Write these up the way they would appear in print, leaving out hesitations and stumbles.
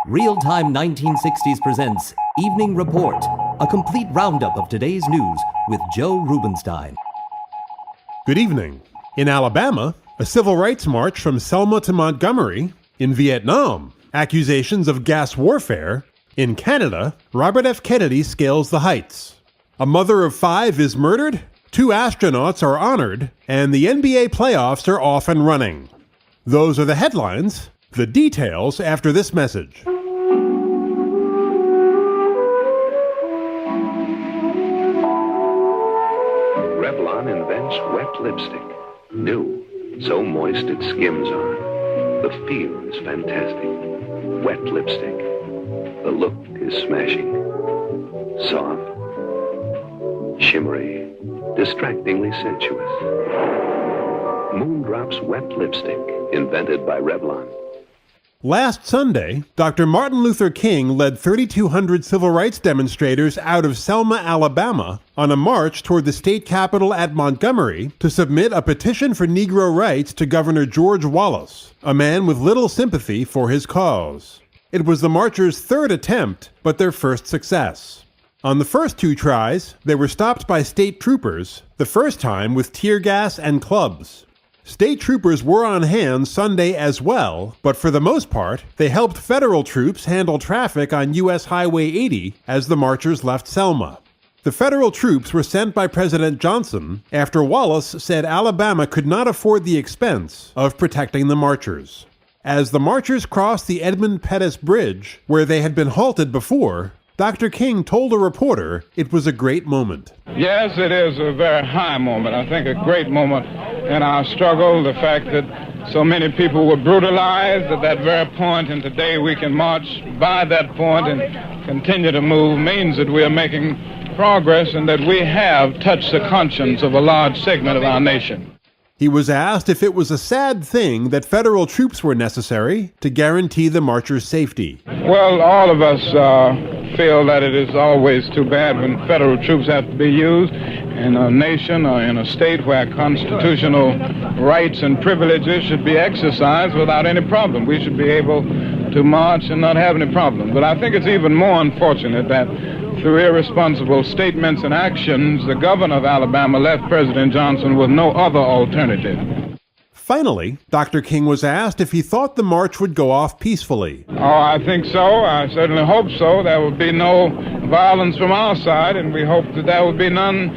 Real-Time 1960s presents Evening Report, a complete roundup of today's news with Joe Rubenstein. Good evening. In Alabama, a civil rights march from Selma to Montgomery. In Vietnam, accusations of gas warfare. In Canada, Robert F. Kennedy scales the heights. A mother of 5 is murdered, 2 astronauts are honored, and the NBA playoffs are off and running. Those are the headlines. The details after this message. Revlon invents wet lipstick. New, so moist it skims on. The feel is fantastic. Wet lipstick. The look is smashing. Soft. Shimmery. Distractingly sensuous. Moondrops wet lipstick, invented by Revlon. Last Sunday, Dr. Martin Luther King led 3,200 civil rights demonstrators out of Selma, Alabama, on a march toward the state capitol at Montgomery to submit a petition for Negro rights to Governor George Wallace, a man with little sympathy for his cause. It was the marchers' 3rd attempt, but their first success. On the first 2 tries, they were stopped by state troopers, the first time with tear gas and clubs. State troopers were on hand Sunday as well, but for the most part, they helped federal troops handle traffic on U.S. Highway 80 as the marchers left Selma. The federal troops were sent by President Johnson after Wallace said Alabama could not afford the expense of protecting the marchers. As the marchers crossed the Edmund Pettus Bridge, where they had been halted before, Dr. King told a reporter it was a great moment. Yes, it is a very high moment. I think a great moment in our struggle. The fact that so many people were brutalized at that very point, and today we can march by that point and continue to move, means that we are making progress and that we have touched the conscience of a large segment of our nation. He was asked if it was a sad thing that federal troops were necessary to guarantee the marchers' safety. Well, all of us feel that it is always too bad when federal troops have to be used in a nation or in a state where constitutional rights and privileges should be exercised without any problem. We should be able to march and not have any problem. But I think it's even more unfortunate that through irresponsible statements and actions, the governor of Alabama left President Johnson with no other alternative. Finally, Dr. King was asked if he thought the march would go off peacefully. Oh, I think so. I certainly hope so. There will be no violence from our side, and we hope that there will be none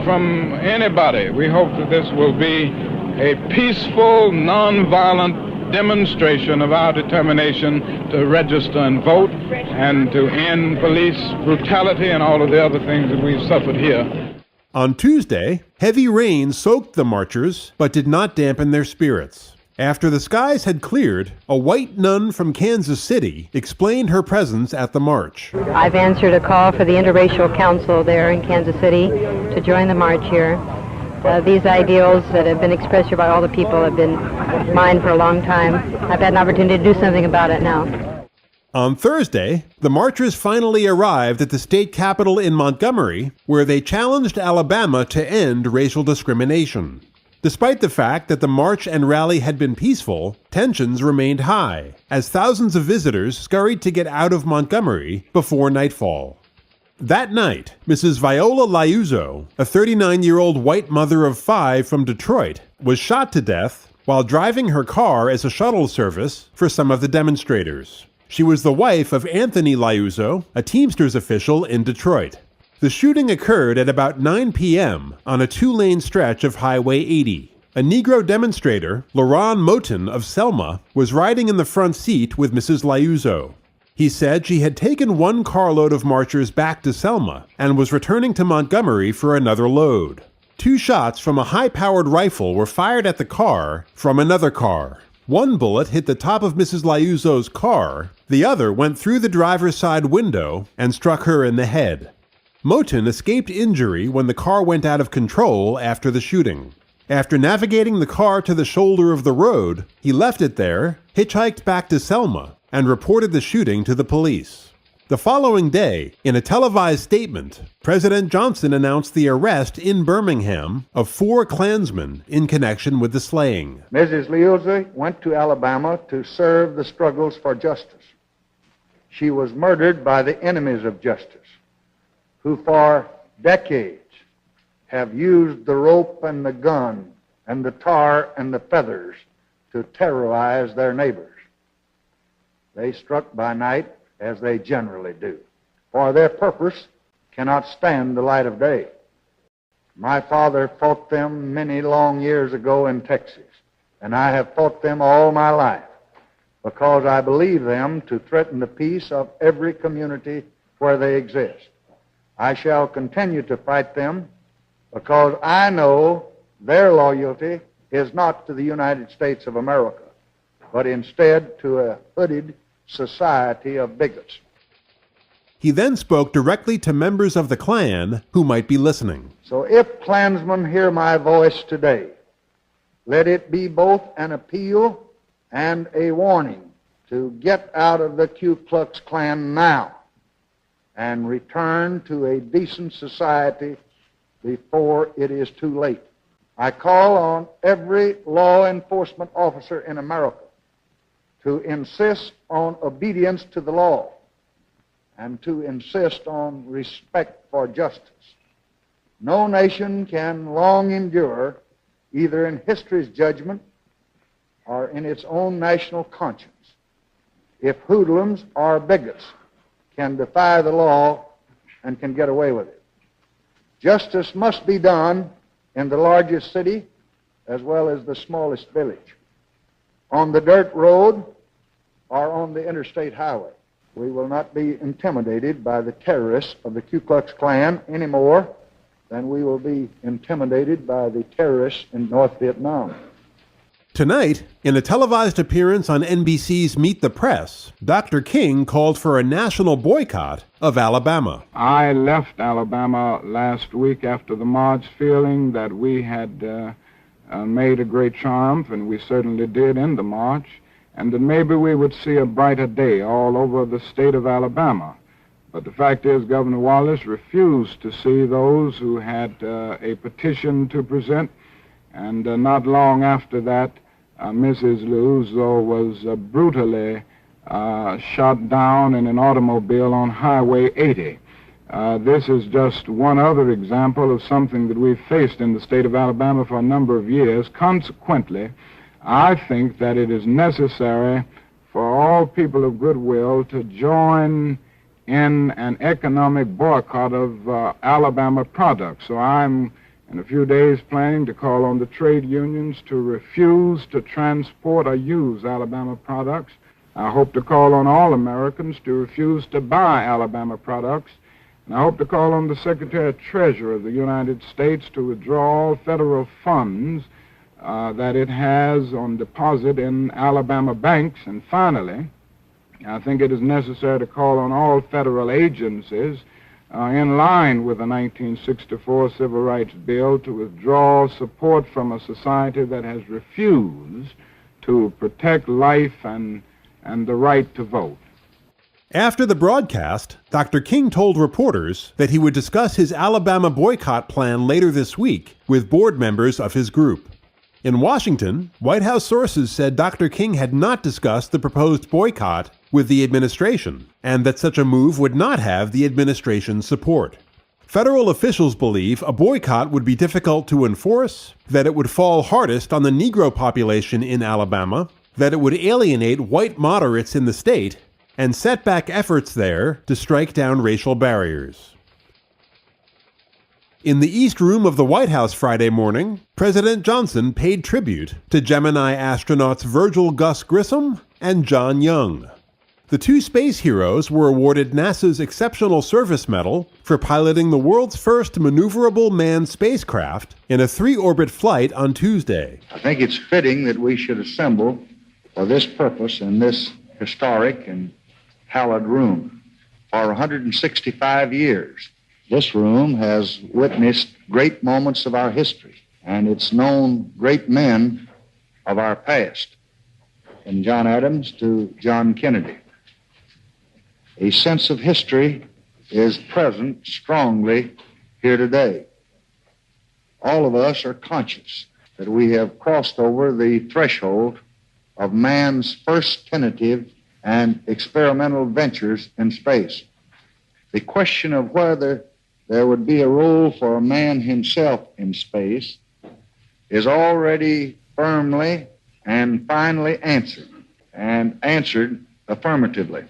from anybody. We hope that this will be a peaceful, nonviolent demonstration of our determination to register and vote and to end police brutality and all of the other things that we've suffered here. On Tuesday, heavy rain soaked the marchers, but did not dampen their spirits. After the skies had cleared, a white nun from Kansas City explained her presence at the march. I've answered a call for the Interracial Council there in Kansas City to join the march here. These ideals that have been expressed here by all the people have been mine for a long time. I've had an opportunity to do something about it now. On Thursday, the marchers finally arrived at the state capitol in Montgomery, where they challenged Alabama to end racial discrimination. Despite the fact that the march and rally had been peaceful, tensions remained high, as thousands of visitors scurried to get out of Montgomery before nightfall. That night, Mrs. Viola Liuzzo, a 39-year-old white mother of 5 from Detroit, was shot to death while driving her car as a shuttle service for some of the demonstrators. She was the wife of Anthony Liuzzo, a Teamsters official in Detroit. The shooting occurred at about 9 p.m. on a 2-lane stretch of Highway 80. A Negro demonstrator, LaRon Moten of Selma, was riding in the front seat with Mrs. Liuzzo. He said she had taken 1 carload of marchers back to Selma and was returning to Montgomery for another load. 2 shots from a high-powered rifle were fired at the car from another car. 1 bullet hit the top of Mrs. Liuzzo's car, the other went through the driver's side window and struck her in the head. Moten escaped injury when the car went out of control after the shooting. After navigating the car to the shoulder of the road, he left it there, hitchhiked back to Selma, and reported the shooting to the police. The following day, in a televised statement, President Johnson announced the arrest in Birmingham of 4 Klansmen in connection with the slaying. Mrs. Liuzzo went to Alabama to serve the struggles for justice. She was murdered by the enemies of justice, who for decades have used the rope and the gun and the tar and the feathers to terrorize their neighbors. They struck by night, as they generally do, for their purpose cannot stand the light of day. My father fought them many long years ago in Texas, and I have fought them all my life because I believe them to threaten the peace of every community where they exist. I shall continue to fight them because I know their loyalty is not to the United States of America, but instead to a hooded society of bigots. He then spoke directly to members of the Klan who might be listening. So if Klansmen hear my voice today, let it be both an appeal and a warning to get out of the Ku Klux Klan now and return to a decent society before it is too late. I call on every law enforcement officer in America to insist on obedience to the law and to insist on respect for justice. No nation can long endure, either in history's judgment or in its own national conscience, if hoodlums or bigots can defy the law and can get away with it. Justice must be done in the largest city as well as the smallest village, on the dirt road or on the interstate highway. We will not be intimidated by the terrorists of the Ku Klux Klan any more than we will be intimidated by the terrorists in North Vietnam. Tonight, in a televised appearance on NBC's Meet the Press, Dr. King called for a national boycott of Alabama. I left Alabama last week after the march feeling that we had made a great triumph, and we certainly did in the march, and that maybe we would see a brighter day all over the state of Alabama. But the fact is, Governor Wallace refused to see those who had a petition to present, and not long after that, Mrs. Liuzzo was brutally shot down in an automobile on Highway 80. This is just one other example of something that we've faced in the state of Alabama for a number of years. Consequently, I think that it is necessary for all people of goodwill to join in an economic boycott of Alabama products. So I'm, in a few days, planning to call on the trade unions to refuse to transport or use Alabama products. I hope to call on all Americans to refuse to buy Alabama products. And I hope to call on the Secretary of Treasury of the United States to withdraw all federal funds that it has on deposit in Alabama banks. And finally, I think it is necessary to call on all federal agencies in line with the 1964 Civil Rights Bill to withdraw support from a society that has refused to protect life and the right to vote. After the broadcast, Dr. King told reporters that he would discuss his Alabama boycott plan later this week with board members of his group. In Washington, White House sources said Dr. King had not discussed the proposed boycott with the administration, and that such a move would not have the administration's support. Federal officials believe a boycott would be difficult to enforce, that it would fall hardest on the Negro population in Alabama, that it would alienate white moderates in the state, and set back efforts there to strike down racial barriers. In the East Room of the White House Friday morning, President Johnson paid tribute to Gemini astronauts Virgil Gus Grissom and John Young. The two space heroes were awarded NASA's Exceptional Service Medal for piloting the world's first maneuverable manned spacecraft in a 3-orbit flight on Tuesday. I think it's fitting that we should assemble for this purpose in this historic and hallowed room. For 165 years, this room has witnessed great moments of our history, and it's known great men of our past, from John Adams to John Kennedy. A sense of history is present strongly here today. All of us are conscious that we have crossed over the threshold of man's first tentative and experimental ventures in space. The question of whether there would be a role for man himself in space is already firmly and finally answered, and answered affirmatively.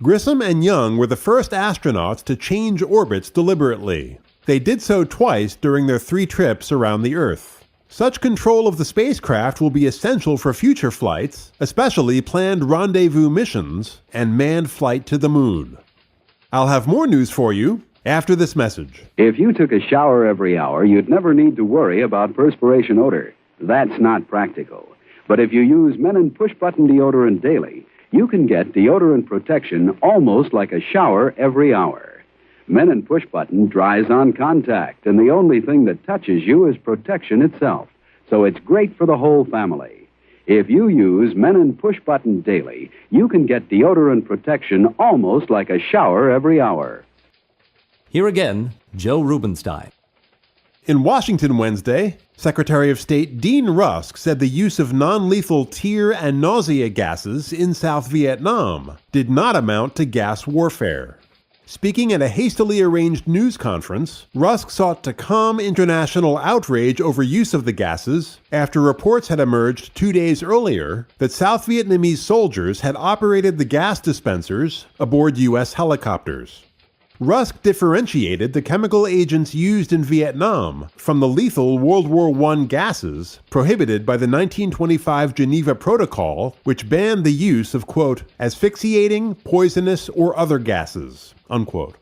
Grissom and Young were the first astronauts to change orbits deliberately. They did so twice during their 3 trips around the Earth. Such control of the spacecraft will be essential for future flights, especially planned rendezvous missions and manned flight to the moon. I'll have more news for you after this message. If you took a shower every hour, you'd never need to worry about perspiration odor. That's not practical. But if you use Menon push-button deodorant daily, you can get deodorant protection almost like a shower every hour. Menon push-button dries on contact, and the only thing that touches you is protection itself. So it's great for the whole family. If you use Menon push-button daily, you can get deodorant protection almost like a shower every hour. Here again, Joe Rubenstein. In Washington Wednesday, Secretary of State Dean Rusk said the use of non-lethal tear and nausea gases in South Vietnam did not amount to gas warfare. Speaking at a hastily arranged news conference, Rusk sought to calm international outrage over use of the gases after reports had emerged 2 days earlier that South Vietnamese soldiers had operated the gas dispensers aboard U.S. helicopters. Rusk differentiated the chemical agents used in Vietnam from the lethal World War I gases prohibited by the 1925 Geneva Protocol, which banned the use of, quote, asphyxiating, poisonous, or other gases, unquote.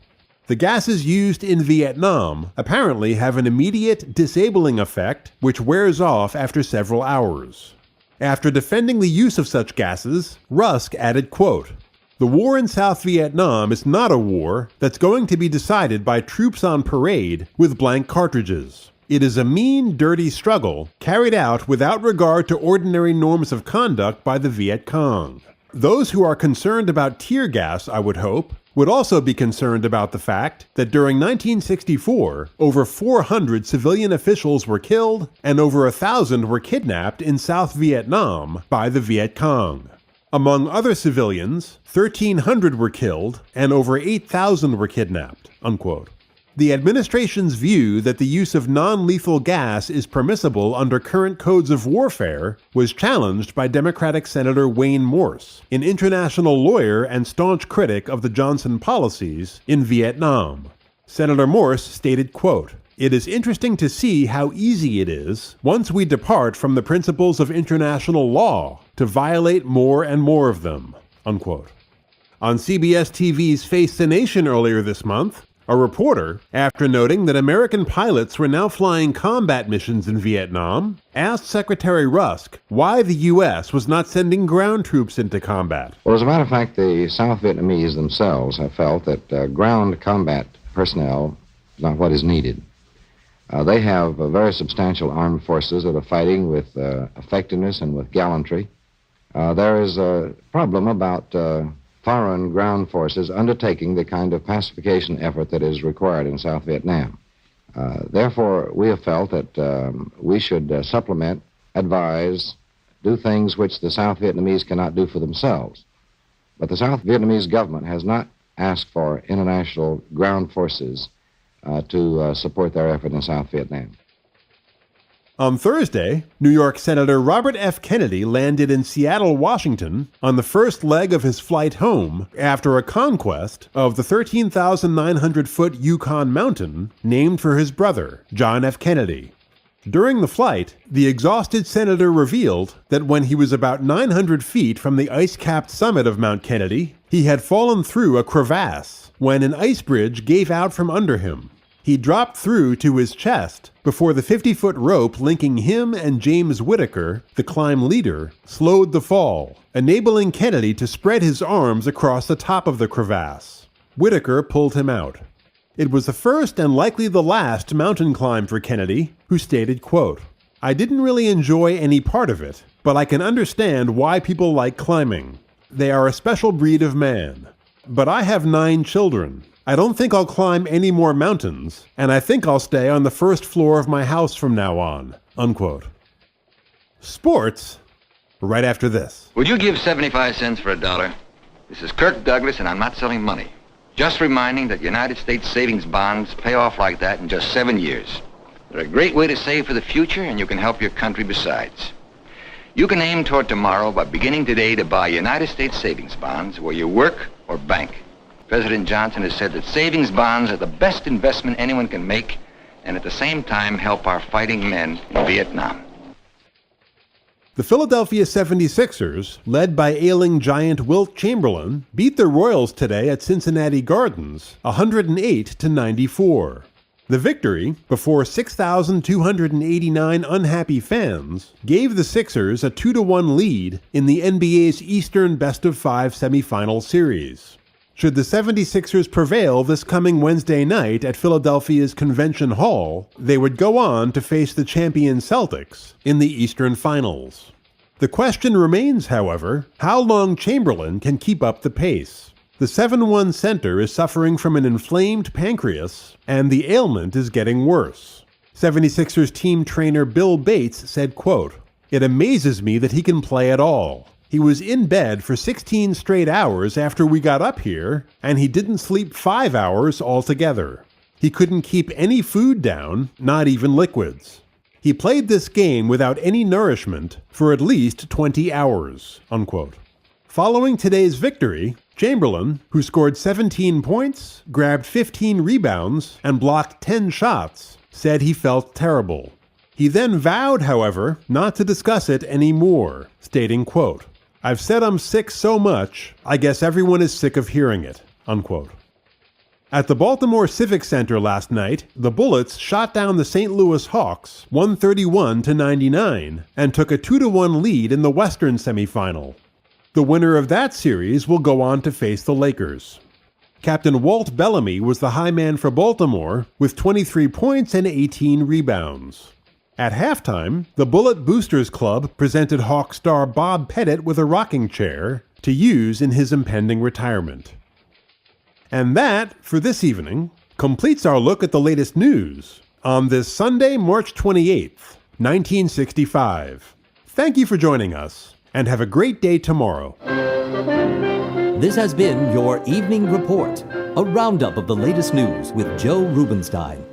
The gases used in Vietnam apparently have an immediate disabling effect which wears off after several hours. After defending the use of such gases, Rusk added, quote, the war in South Vietnam is not a war that's going to be decided by troops on parade with blank cartridges. It is a mean, dirty struggle carried out without regard to ordinary norms of conduct by the Viet Cong. Those who are concerned about tear gas, I would hope, would also be concerned about the fact that during 1964, over 400 civilian officials were killed and over 1,000 were kidnapped in South Vietnam by the Viet Cong. Among other civilians, 1,300 were killed and over 8,000 were kidnapped, unquote. The administration's view that the use of non-lethal gas is permissible under current codes of warfare was challenged by Democratic Senator Wayne Morse, an international lawyer and staunch critic of the Johnson policies in Vietnam. Senator Morse stated, quote, it is interesting to see how easy it is, once we depart from the principles of international law, to violate more and more of them, unquote. On CBS TV's Face the Nation earlier this month, a reporter, after noting that American pilots were now flying combat missions in Vietnam, asked Secretary Rusk why the U.S. was not sending ground troops into combat. Well, as a matter of fact, the South Vietnamese themselves have felt that ground combat personnel is not what is needed. They have very substantial armed forces that are fighting with effectiveness and with gallantry. There is a problem about foreign ground forces undertaking the kind of pacification effort that is required in South Vietnam. Therefore, we have felt that we should supplement, advise, do things which the South Vietnamese cannot do for themselves. But the South Vietnamese government has not asked for international ground forces to support their effort in South Vietnam. On Thursday, New York Senator Robert F. Kennedy landed in Seattle, Washington, on the first leg of his flight home after a conquest of the 13,900-foot Yukon Mountain named for his brother, John F. Kennedy. During the flight, the exhausted senator revealed that when he was about 900 feet from the ice-capped summit of Mount Kennedy, he had fallen through a crevasse when an ice bridge gave out from under him. He dropped through to his chest before the 50-foot rope linking him and James Whittaker, the climb leader, slowed the fall, enabling Kennedy to spread his arms across the top of the crevasse. Whittaker pulled him out. It was the first and likely the last mountain climb for Kennedy, who stated, quote, I didn't really enjoy any part of it, but I can understand why people like climbing. They are a special breed of man. But I have 9 children. I don't think I'll climb any more mountains, and I think I'll stay on the first floor of my house from now on, unquote. Sports, right after this. Would you give 75 cents for $1? This is Kirk Douglas, and I'm not selling money. Just reminding that United States savings bonds pay off like that in just 7 years. They're a great way to save for the future, and you can help your country besides. You can aim toward tomorrow by beginning today to buy United States savings bonds where you work or bank. President Johnson has said that savings bonds are the best investment anyone can make, and at the same time help our fighting men in Vietnam. The Philadelphia 76ers, led by ailing giant Wilt Chamberlain, beat the Royals today at Cincinnati Gardens 108-94. The victory, before 6,289 unhappy fans, gave the Sixers a 2-1 lead in the NBA's Eastern Best-of-5 semifinal series. Should the 76ers prevail this coming Wednesday night at Philadelphia's Convention Hall, they would go on to face the champion Celtics in the Eastern Finals. The question remains, however, how long Chamberlain can keep up the pace. The 7'1" center is suffering from an inflamed pancreas, and the ailment is getting worse. 76ers team trainer Bill Bates said, quote, "It amazes me that he can play at all. He was in bed for 16 straight hours after we got up here, and he didn't sleep 5 hours altogether. He couldn't keep any food down, not even liquids. He played this game without any nourishment for at least 20 hours, unquote." Following today's victory, Chamberlain, who scored 17 points, grabbed 15 rebounds, and blocked 10 shots, said he felt terrible. He then vowed, however, not to discuss it anymore, stating, quote, "I've said I'm sick so much, I guess everyone is sick of hearing it," unquote. At the Baltimore Civic Center last night, the Bullets shot down the St. Louis Hawks 131-99 and took a 2-1 lead in the Western semifinal. The winner of that series will go on to face the Lakers. Captain Walt Bellamy was the high man for Baltimore with 23 points and 18 rebounds. At halftime, the Bullet Boosters Club presented Hawk star Bob Pettit with a rocking chair to use in his impending retirement. And that, for this evening, completes our look at the latest news on this Sunday, March 28th, 1965. Thank you for joining us, and have a great day tomorrow. This has been your Evening Report, a roundup of the latest news with Joe Rubenstein.